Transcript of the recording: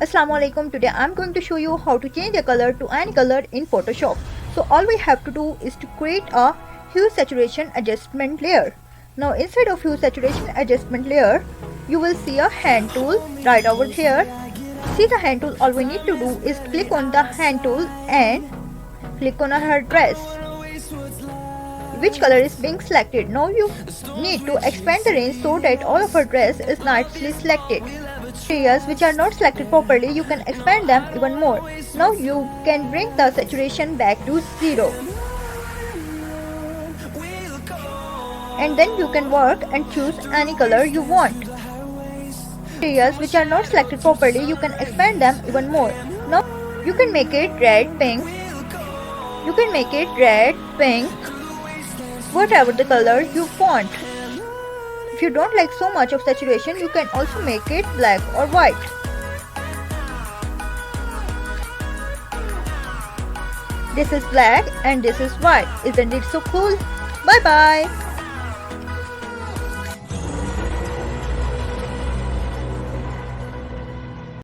Assalamu alaikum. Today I'm going to show you how to change a color to any color in Photoshop. So all we have to do is to create a hue saturation adjustment layer. Now inside of hue saturation adjustment layer, you will see a hand tool right over here. See the hand tool, all we need to do is click on the hand tool and click on her dress. Which color is being selected? Now you need to expand the range so that all of her dress is nicely selected. Areas which are not selected properly, you can expand them even more. Now you can bring the saturation back to 0. And then you can work and choose any color you want. Areas which are not selected properly, you can expand them even more. Now you can make it red, pink. You can make it red, pink, whatever the color you want. If you don't like so much of saturation, you can also make it black or white. This is black and this is white. Isn't it so cool? Bye bye.